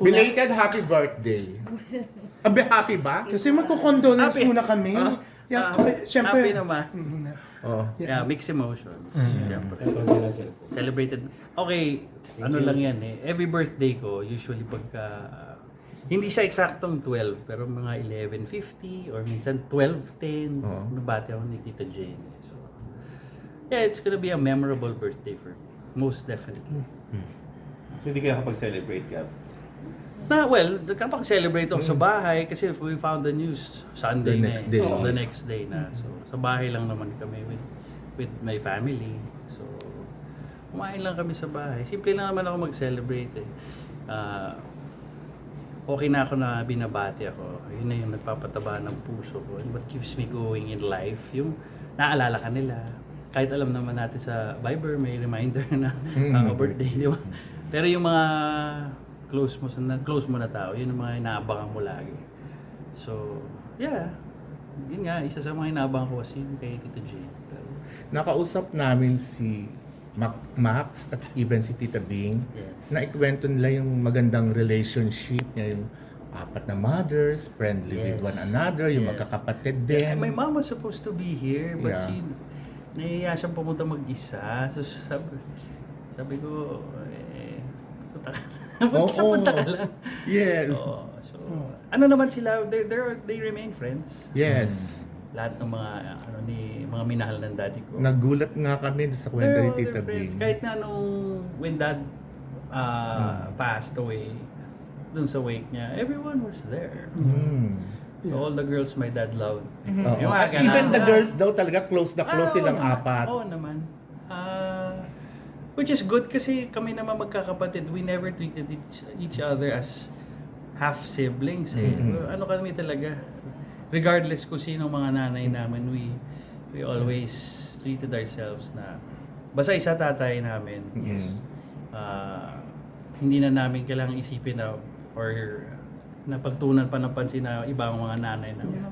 Belated happy birthday. Happy ba? Kasi magko-condolence Happy. muna kami. Yeah, Happy naman. Oh. Yeah, mixed emotions. Siyempre. Celebrated. Okay, ano lang yan eh. Every birthday ko, usually pagka... hindi siya eksaktong 12, pero mga 11:50 or minsan 12:10, nabati ako ni Tita Jane. So, yeah, it's gonna be a memorable birthday for me. Most definitely. So hindi kayo kapag-celebrate, Gav? Well, kapag celebrate ako sa bahay, kasi we found the news Sunday The na next eh. day. So, the next day na. So, sa bahay lang naman kami with my family. So, kumain lang kami sa bahay. Simple lang naman ako mag-celebrate eh. Okay na ako na binabati ako. Yun na yung nagpapataba ng puso ko. And what keeps me going in life, yung naalala ka nila. Kahit alam naman natin sa Viber, may reminder na birthday, di ba? Pero yung mga close mo na tao, yun yung mga inaabangan mo lagi. So, yeah. Yun nga, isa sa mga inaabangan ko kasi kay Tito J. Nakausap namin si Max at even si Tita Bing. Yes. Na ikwento nila yung magandang relationship niya, yung apat na mothers, friendly with Yes. one another, yung Yes. magkakapatid Yeah, din. my mom was supposed to be here, but Yeah. nahiya siyang pumunta mag-isa. So sabi ko, punta ka punta ka lang. Yes. Oo, so, ano naman sila, they remain friends. Yes. Lahat ng mga mga minahal ng daddy ko. Nagulat nga kami sa kwento ni Pero Tita they're friends. Bing. Kahit na when dad passed away, dun sa wake niya, everyone was there. So, all the girls my dad loved. Oo. Yung At mga even the ganun. girls daw talaga close na close silang Oo naman. apat. Oo naman. Which is good kasi kami naman magkakapatid, we never treated each other as half siblings eh. Ano kami talaga, regardless kung sino mga nanay namin, we always treated ourselves na basta isa tatay namin. Yes. Hindi na namin kailangang isipin na or na pagtunan pa ng pansin na ibang mga nanay namin.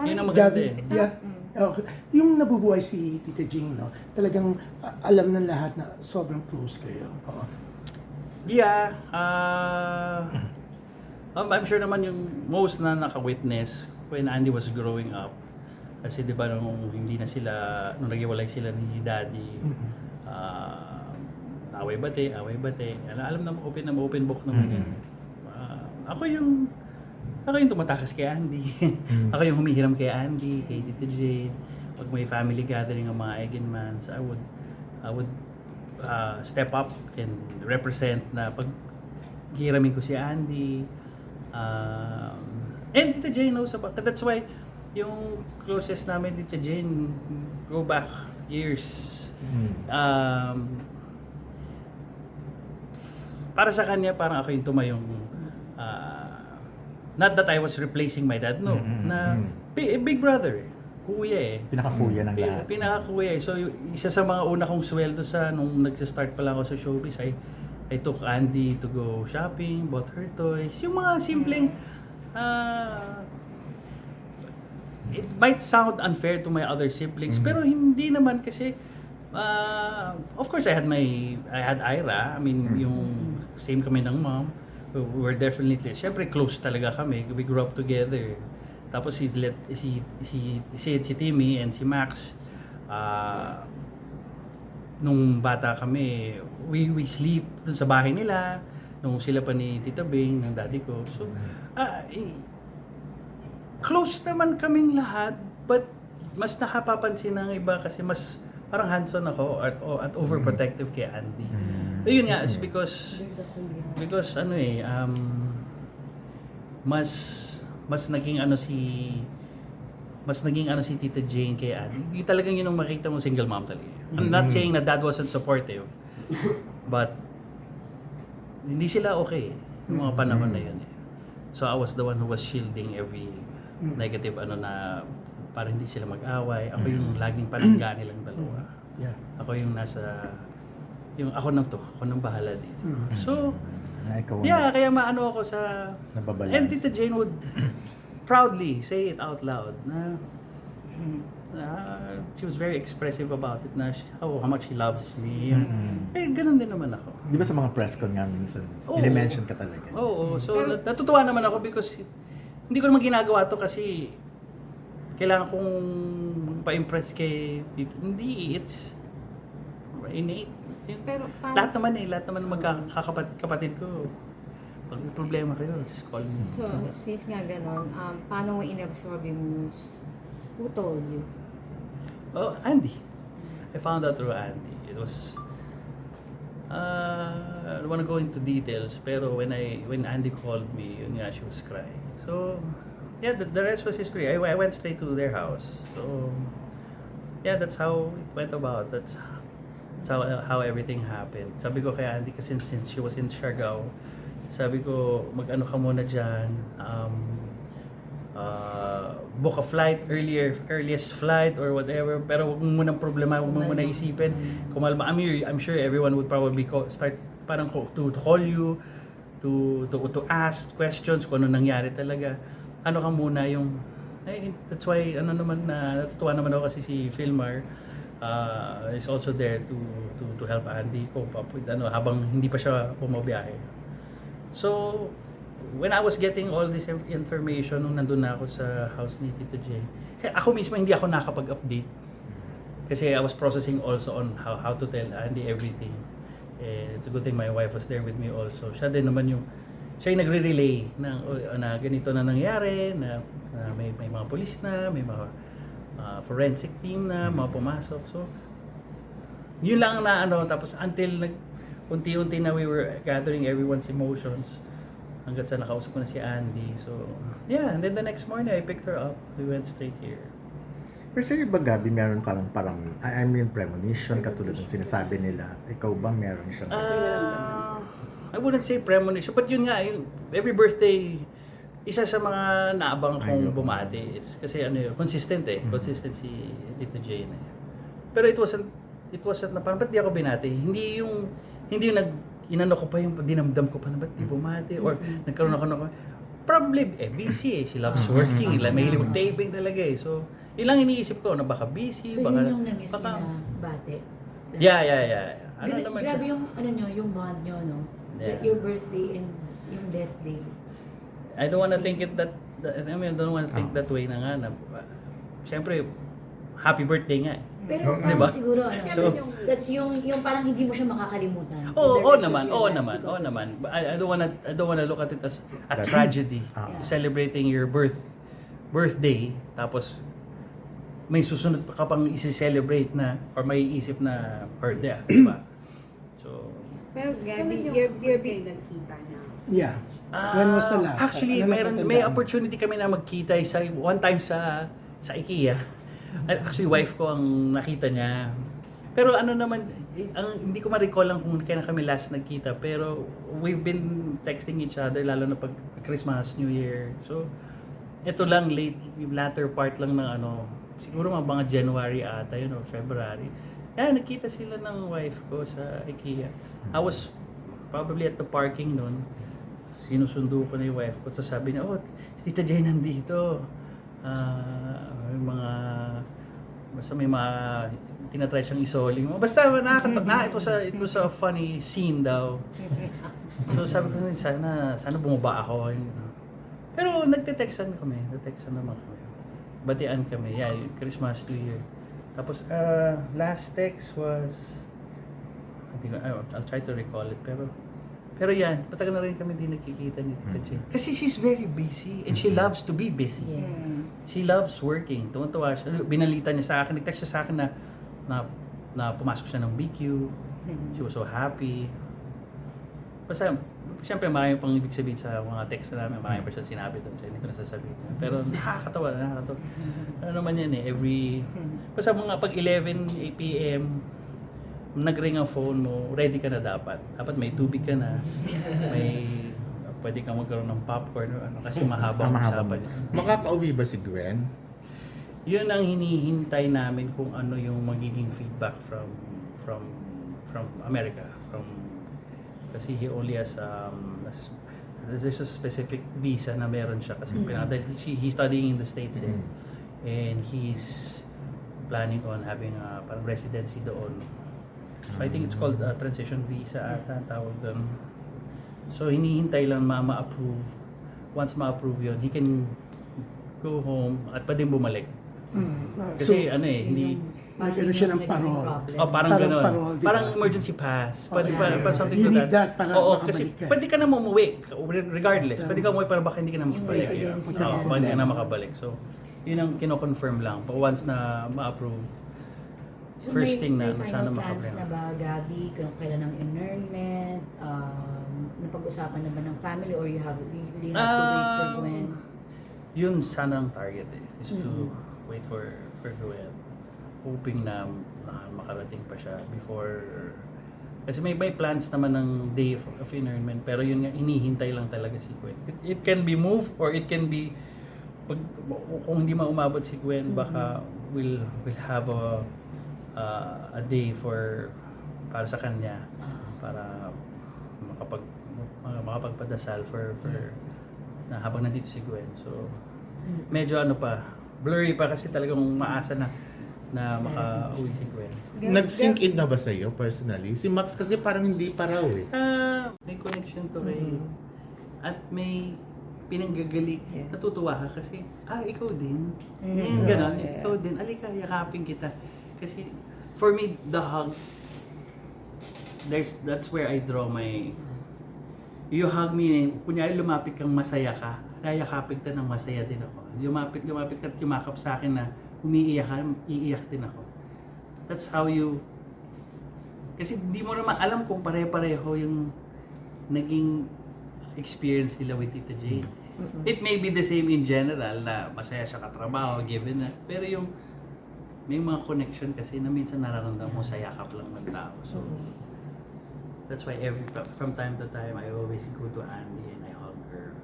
Yun ang maganda Gavi, eh. yeah. Okay. Yung nabubuhay si Tita Jane, no, talagang alam ng lahat na sobrang close kayo. Oo. Yeah, I'm sure naman yung most na naka-witness when Andy was growing up. Kasi di ba nung hindi na sila, nung naghiwalay sila ni Daddy, away bate. Alam naman, open book naman yan. Ako yung tumatakas kay Andy. Ako yung humihiram kay Andy, kay Tita Jane. Pag may family gathering ng mga Eigenmans, I would step up and represent na pag hiramin ko si Andy. And Tita Jane knows about that. That's why yung closest namin Tita Jane go back years. Para sa kanya, parang ako yung tumayong not that I was replacing my dad, no. Na big brother, kuya eh. Pinakakuya ng lahat. Pinakakuya eh. So isa sa mga una kong sweldo nung nagsa-start pa lang ako sa showbiz I took Andy to go shopping, bought her toys. Yung mga simpleng it might sound unfair to my other siblings, pero hindi naman kasi of course I had Ira. I mean, yung same kami ng mom. We were definitely, syempre close talaga kami. We grew up together. Tapos si Timmy and si Max, nung bata kami, we sleep dun sa bahay nila, nung sila pa ni Tita Bing, ng daddy ko. So, close naman kaming lahat, but mas nakapapansin ng iba kasi mas parang hands-on ako at overprotective kay Andy. So, yun nga, it's because mas naging ano si Tita Jane kay Andy. Yung talagang yun ang makita mo single mom talaga. I'm not saying na dad wasn't supportive, but hindi sila okay yung mga panahon na yun eh. So I was the one who was shielding every negative na para hindi sila mag-away. Ako yung laging palangga nilang dalawa. Yeah. Ako yung ako nang bahala dito. So, Na ikaw yeah, kaya maano ako sa... Nababalance. And Tita Jane would proudly say it out loud na She was very expressive about it na how much she loves me. Mm-mm. Eh, ganun din naman ako. Di ba sa mga press con nga minsan, Oo. i-mention ka talaga. Oo, so natutuwa naman ako because hindi ko naman ginagawa to kasi kailangan kong pa-impress kay Tito. Hindi, it's innate. Pero Lahat naman magkakapatid ko. Pag may problema kayo, just call me. So, since nga ganon, paano mo in-absorb yung news? Who told you? Oh, Andy. I found out through Andy. It was I don't want to go into details, pero when Andy called me, yun nga, she was crying. So, yeah, the rest was history. I went straight to their house. So, yeah, that's how it went about. That's how everything happened. Sabi ko kay Andy kasi since she was in Siargao, sabi ko, mag-ano ka muna dyan, book a flight, earliest flight or whatever, pero wag mo munang problema, wag mo muna isipin. Kumalma, I'm sure everyone would probably start parang to call you, to ask questions kung ano nangyari talaga. Ano ka muna yung, that's why, natutuwa naman ako kasi si Philmar is also there to help Andy cope up with habang hindi pa siya bumabiyahe. So, when I was getting all this information nung nandun na ako sa house ni Tito J, ako mismo hindi ako nakapag-update kasi I was processing also on how to tell Andy everything. It's a good thing my wife was there with me also. Siya din naman siya yung nagre-relay na ganito na nangyari, na may mga polis na, may mga forensic team na, mga pumasok. So, yun lang na tapos until unti-unti na we were gathering everyone's emotions hanggat sa nakausap ko na si Andy. So, yeah, and then the next morning I picked her up. We went straight here. Pero sa'yo ba, Gabi, meron parang I mean premonition katulad ng sinasabi nila? Ikaw ba meron siyang I wouldn't say premonition, but yun nga, every birthday, isa sa mga naabang kong bumati is kasi consistent consistent si Tito J na. Pero it wasn't na parang ba't di ako binati? Hindi yung inano ko pa yung dinamdam ko pa na ba't di bumati or nagkaroon ako ng probably busy she loves working, mahilig mag-taping talaga So, ilang iniisip ko na baka busy, So baka yun yung na-miss niya na bate? Yeah. Naman Grabe siya. yung, yung bond nyo, no? Yeah. Your birthday and yung death day. I don't wanna think it don't wanna think that way na nga na syempre happy birthday nga Pero Diba? parang siguro, So- that's yung parang hindi mo siya makakalimutan. Oo for the rest of your life because of- naman. I don't wanna look at it as a tragedy. Yeah. Celebrating your birthday, tapos may susunod ka pang isi-celebrate na or may isip na her death, diba? So, Pero Gabby, you're big nagkita na. Yeah. When was the last? Actually, Ano may natatandaan? opportunity kami na magkita one time sa IKEA. Actually, wife ko ang nakita niya. Pero hindi ko ma-recall lang kung kailan kami last nagkita. Pero we've been texting each other, lalo na pag Christmas, New Year. So, ito lang, yung latter part lang ng siguro mga January ata yun or February. Nagkita sila ng wife ko sa IKEA. I was probably at the parking noon. Sinusundo ko na yung wife ko. Tapos sabi niya, si Tita Jay nandito. Basta may mga tinatry siyang isoling. Basta nakakatawa. It was a funny scene daw. So sabi ko, sana bumaba ako. Pero nagte-textan naman kami. Batian kami. Yeah, Christmas, New Year. Tapos last text was, I'll try to recall it. Pero yan, matagal na rin kami din nagkikita ni Tita Jay. Kasi she's very busy and she loves to be busy. Yes. She loves working. Tuwan-tuwa siya. Binalita niya sa akin, nag-text siya sa akin na pumasok siya ng BQ. She was so happy. Basta, siyempre marami pang ibig sabihin sa mga text na namin. Marami pa siya sinabi doon. Hindi ko nasasabihin. Pero nakakatawa. Ano naman yan basta mga pag 11 p.m., nag-ring ang phone mo, ready ka na dapat. Dapat may tubig ka na, pwede kang magkaroon ng popcorn kasi mahabang usapan. Makakauwi ba si Gwen? Yun ang hinihintay namin kung ano yung magiging feedback from America. Kasi he only has there's a specific visa na meron siya kasi he's studying in the States and he's planning on having a parang residency doon. So I think it's called transition visa ata ang tawag doon. So hinihintay lang ma-approve. Once ma-approve yun, he can go home at pwedeng bumalik. Kasi So, hindi... nagano siya ng parol. Oh, parang Parang gano'n. parol, di ba? Parang emergency pass. Pwede Okay. pa something You to need that para Oo, makabalik kasi ka. pwede ka na umuwi. Regardless. Pwede ka umuwi para baka hindi ka na Yung makabalik. residency. Oo, pwede ka na makabalik. So, yun ang kino-confirm lang. Pag once na ma-approve, So first thing na may sana final plans makabalik. na ba, Gabby, kung kailan ang annulment, napag-usapan na ba ng family or you really have to wait for Gwen? Yun sana ang target is to wait for Gwen. Hoping na makarating pa siya before. Kasi may plans naman ng day of inurnment, pero yun nga, inihintay lang talaga si Gwen. It can be moved or it can be, kung hindi maumabot si Gwen, baka we'll have a day para sa kanya, para makapagpadasal for na habang nandito si Gwen. So, medyo blurry pa kasi talagang maasa na makauwi si Gwen. Nag-sync in na ba sa'yo personally? Si Max kasi parang hindi pa raw eh. May connection to kay at may pinanggagali. Natutuwa ka kasi, ikaw din. Yung ganon, ikaw din. Alika, yakapin kita. Kasi, for me, the hug, that's where I draw my, you hug me, kunyari lumapit kang masaya ka, yakapin ka ng masaya din ako. Lumapit ka at yumakap sa akin na umiiyak ka, iiyak din ako. That's how you, kasi di mo naman alam kung pare-pareho yung naging experience nila with Tita Jane. It may be the same in general na masaya siya katrabaho, given na. Pero yung may mga connection kasi na minsan nararamdaman mo sa yakap lang ng tao. So, that's why from time to time, I always go to Andy and I hug her.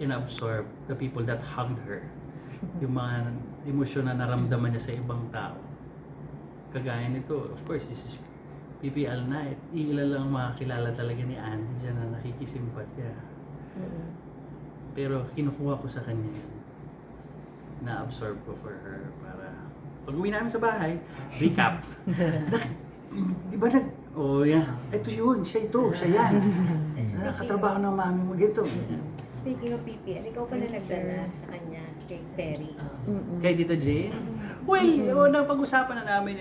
And absorb the people that hugged her. Yung mga emosyon na naramdaman niya sa ibang tao. Kagaya nito, of course, this is PPL night. Ilan lang makakilala talaga ni Andy dyan na nakikisimpatya. Pero kinukuha ko sa kanya yun. Na-absorb ko for her para pag uwi namin sa bahay, recap. Di ba ito yun, siya yan. Katrabaho ng mami mo, ganito. Speaking of PPL, ikaw pala nagdala sa kanya kay Perry. Kay Tita Jane? Well, napag-usapan na namin